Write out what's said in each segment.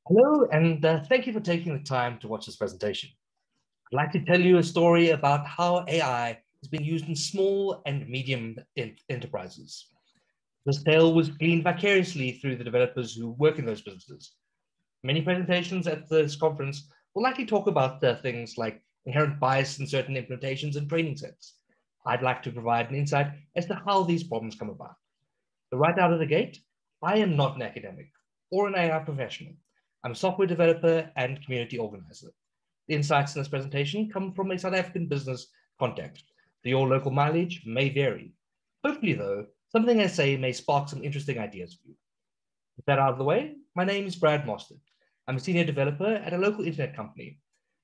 Hello, and thank you for taking the time to watch this presentation. I'd like to tell you a story about how AI is being used in small and medium enterprises. This tale was gleaned vicariously through the developers who work in those businesses. Many presentations at this conference will likely talk about things like inherent bias in certain implementations and training sets. I'd like to provide an insight as to how these problems come about. So right out of the gate, I am not an academic or an AI professional. I'm a software developer and community organizer. The insights in this presentation come from a South African business context, so your local mileage may vary. Hopefully, though, something I say may spark some interesting ideas for you. With that out of the way, my name is Brad Mostert. I'm a senior developer at a local internet company.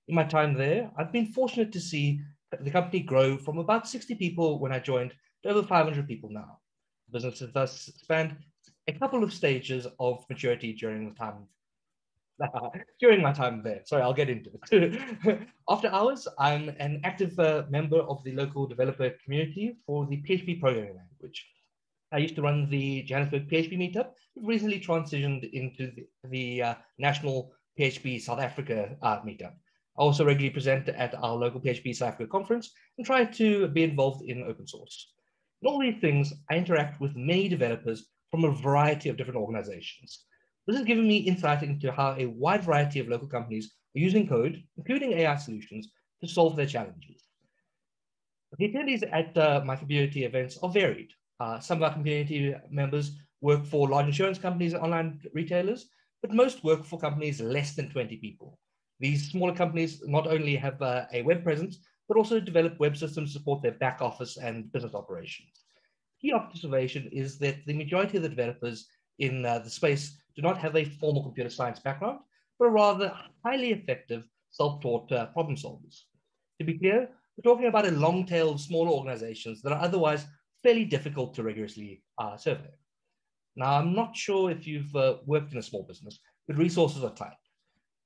In my time there, I've been fortunate to see the company grow from about 60 people when I joined to over 500 people now. The business has thus spanned a couple of stages of maturity during the time during my time there. Sorry, I'll get into it. After hours, I'm an active member of the local developer community for the PHP programming language. I used to run the Johannesburg PHP meetup. We've recently transitioned into the national PHP South Africa meetup. I also regularly present at our local PHP South Africa conference and try to be involved in open source. In all these things, I interact with many developers from a variety of different organizations. This has given me insight into how a wide variety of local companies are using code, including AI solutions, to solve their challenges. The attendees at my community events are varied. Some of our community members work for large insurance companies and online retailers, but most work for companies less than 20 people. These smaller companies not only have a web presence, but also develop web systems to support their back office and business operations. Key observation is that the majority of the developers in the space do not have a formal computer science background, but are rather highly effective self-taught problem solvers. To be clear, we're talking about a long tail of smaller organizations that are otherwise fairly difficult to rigorously survey. Now, I'm not sure if you've worked in a small business, but resources are tight.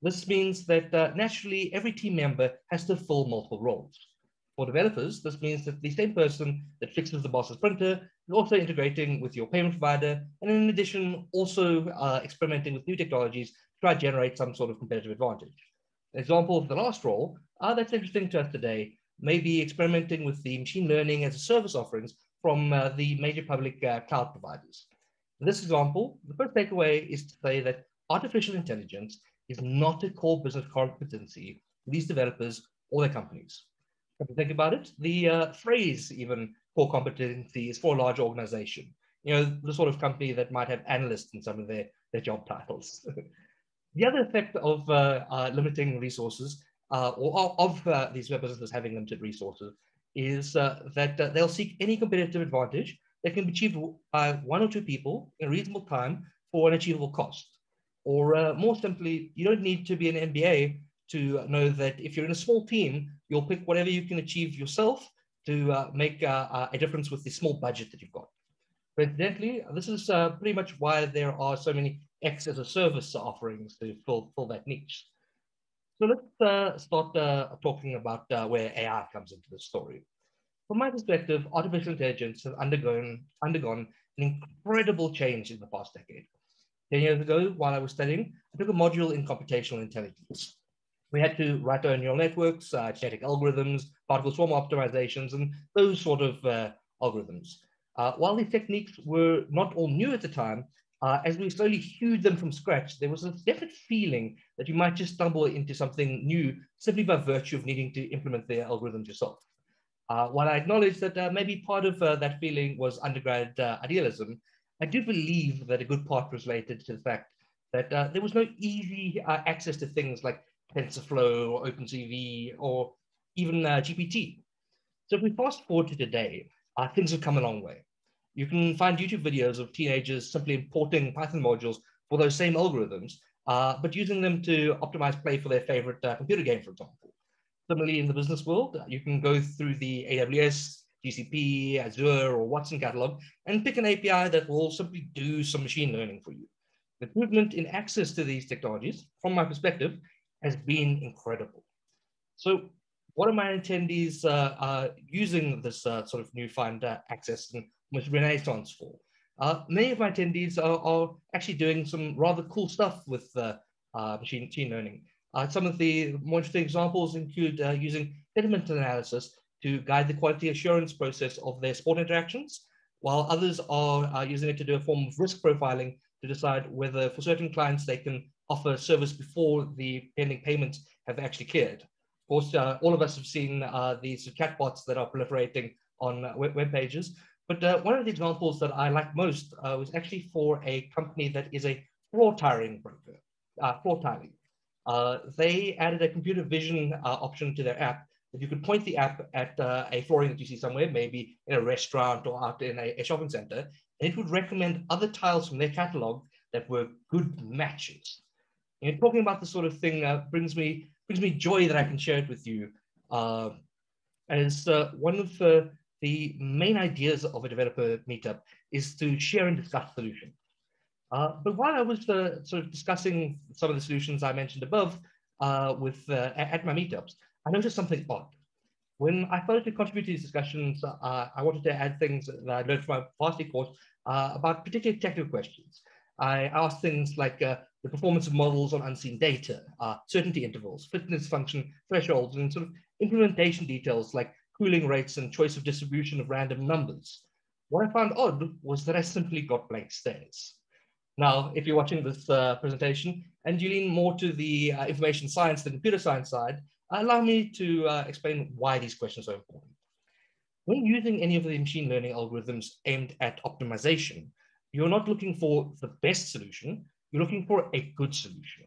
This means that naturally every team member has to fill multiple roles. For developers, this means that the same person that fixes the boss's printer is also integrating with your payment provider, and in addition, also experimenting with new technologies to try to generate some sort of competitive advantage. An example of the last role that's interesting to us today may be experimenting with the machine learning as a service offerings from the major public cloud providers. In this example, the first takeaway is to say that artificial intelligence is not a core business competency for these developers or their companies. If you think about it, the phrase even core competency is for a large organization. You know, the sort of company that might have analysts in some of their job titles. The other effect of limiting resources or of these businesses having limited resources is that they'll seek any competitive advantage that can be achieved by one or two people in a reasonable time for an achievable cost. Or more simply, you don't need to be an MBA to know that if you're in a small team, you'll pick whatever you can achieve yourself to make a difference with the small budget that you've got. But incidentally, this is pretty much why there are so many X as a service offerings to fill that niche. So let's start talking about where AI comes into the story. From my perspective, artificial intelligence has undergone an incredible change in the past decade. 10 years ago, while I was studying, I took a module in computational intelligence. We had to write our neural networks, genetic algorithms, particle swarm optimizations, and those sort of algorithms. While these techniques were not all new at the time, as we slowly hewed them from scratch, there was a definite feeling that you might just stumble into something new simply by virtue of needing to implement their algorithms yourself. While I acknowledge that maybe part of that feeling was undergrad idealism, I do believe that a good part was related to the fact that there was no easy access to things like TensorFlow or OpenCV or even GPT. So if we fast forward to today, things have come a long way. You can find YouTube videos of teenagers simply importing Python modules for those same algorithms, but using them to optimize play for their favorite computer game, for example. Similarly, in the business world, you can go through the AWS, GCP, Azure, or Watson catalog and pick an API that will simply do some machine learning for you. The improvement in access to these technologies, from my perspective, has been incredible. So what are my attendees using this sort of newfound access and almost renaissance for? Many of my attendees are actually doing some rather cool stuff with machine learning. Some of the more interesting examples include using sentiment analysis to guide the quality assurance process of their sport interactions, while others are using it to do a form of risk profiling to decide whether for certain clients they can offer service before the pending payments have actually cleared. Of course, all of us have seen these chatbots that are proliferating on web pages, but one of the examples that I like most was actually for a company that is a floor tiling broker, floor tiling. They added a computer vision option to their app that you could point the app at a flooring that you see somewhere, maybe in a restaurant or out in a shopping center, and it would recommend other tiles from their catalog that were good matches. And talking about this sort of thing brings me joy that I can share it with you. As one of the main ideas of a developer meetup is to share and discuss solutions. But while I was sort of discussing some of the solutions I mentioned above at my meetups, I noticed something odd. When I started to contribute to these discussions, I wanted to add things that I learned from my varsity course about particular technical questions. I asked things like the performance of models on unseen data, certainty intervals, fitness function thresholds, and sort of implementation details like cooling rates and choice of distribution of random numbers. What I found odd was that I simply got blank stares. Now, if you're watching this presentation and you lean more to the information science than computer science side, allow me to explain why these questions are important. When using any of the machine learning algorithms aimed at optimization, you're not looking for the best solution, you're looking for a good solution.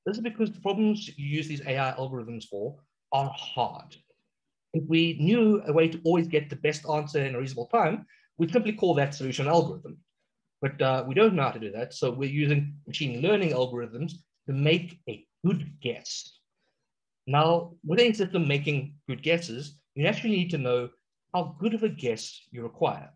This is because the problems you use these AI algorithms for are hard. If we knew a way to always get the best answer in a reasonable time, we'd simply call that solution an algorithm. But we don't know how to do that, so we're using machine learning algorithms to make a good guess. Now, with any system making good guesses, you naturally need to know how good of a guess you require.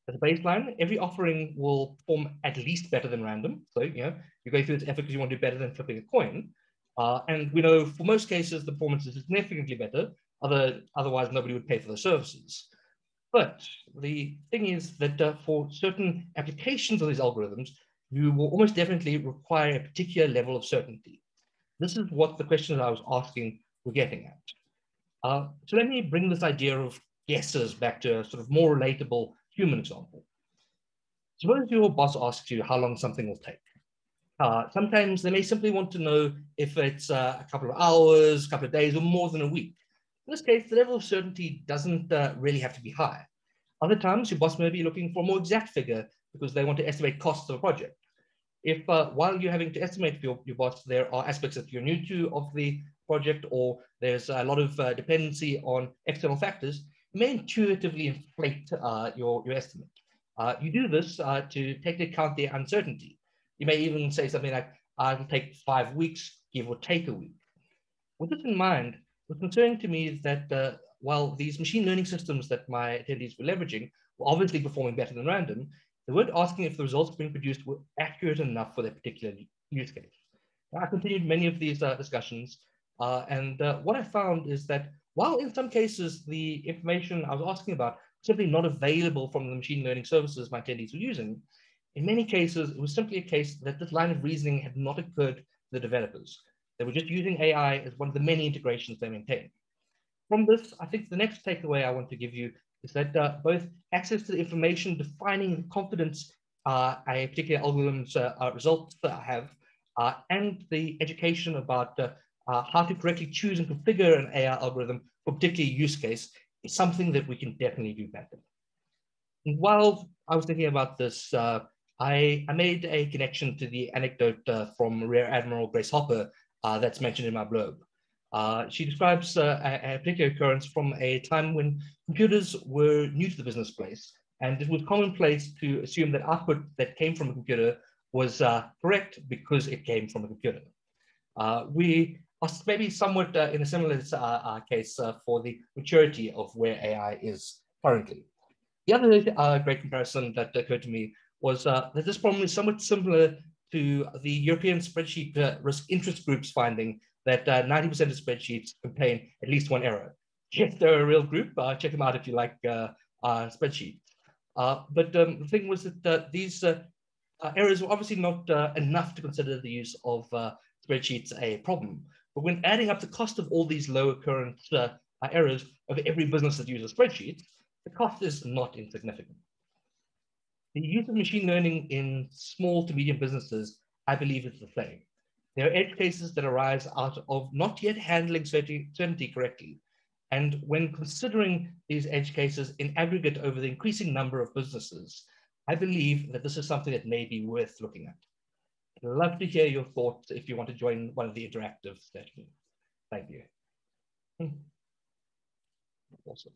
As a baseline, every offering will perform at least better than random. So, you're going through this effort because you want to do better than flipping a coin. And we know for most cases, the performance is significantly better. Otherwise, nobody would pay for the services. But the thing is that for certain applications of these algorithms, you will almost definitely require a particular level of certainty. This is what the questions I was asking were getting at. So let me bring this idea of guesses back to a sort of more relatable human example. Suppose your boss asks you how long something will take. Sometimes they may simply want to know if it's a couple of hours, a couple of days, or more than a week. In this case, the level of certainty doesn't really have to be high. Other times, your boss may be looking for a more exact figure because they want to estimate costs of a project. If while you're having to estimate for your boss, there are aspects that you're new to of the project, or there's a lot of dependency on external factors, you may intuitively inflate your estimate. You do this to take into account the uncertainty. You may even say something like, it'll take 5 weeks, give or take a week. With this in mind, what's concerning to me is that while these machine learning systems that my attendees were leveraging were obviously performing better than random, they weren't asking if the results being produced were accurate enough for their particular use case. I continued many of these discussions, and what I found is that while in some cases the information I was asking about was simply not available from the machine learning services my attendees were using, in many cases it was simply a case that this line of reasoning had not occurred to the developers. They were just using AI as one of the many integrations they maintain. From this, I think the next takeaway I want to give you is that both access to the information defining the confidence a particular algorithm's results have, and the education about how to correctly choose and configure an AI algorithm for a particular use case is something that we can definitely do better. And while I was thinking about this, I made a connection to the anecdote from Rear Admiral Grace Hopper that's mentioned in my blurb. She describes a particular occurrence from a time when computers were new to the business place, and it was commonplace to assume that output that came from a computer was correct because it came from a computer. We are maybe somewhat in a similar case for the maturity of where AI is currently. The other great comparison that occurred to me was that this problem is somewhat similar to the European spreadsheet risk interest group's finding that 90% of spreadsheets contain at least one error. Yes, they're a real group. Check them out if you like spreadsheets. But the thing was that these errors were obviously not enough to consider the use of spreadsheets a problem. But when adding up the cost of all these low occurrence errors over every business that uses spreadsheets, the cost is not insignificant. The use of machine learning in small to medium businesses, I believe, is the same. There are edge cases that arise out of not yet handling certainty correctly. And when considering these edge cases in aggregate over the increasing number of businesses, I believe that this is something that may be worth looking at. I'd love to hear your thoughts if you want to join one of the interactive sessions. Thank you. Awesome.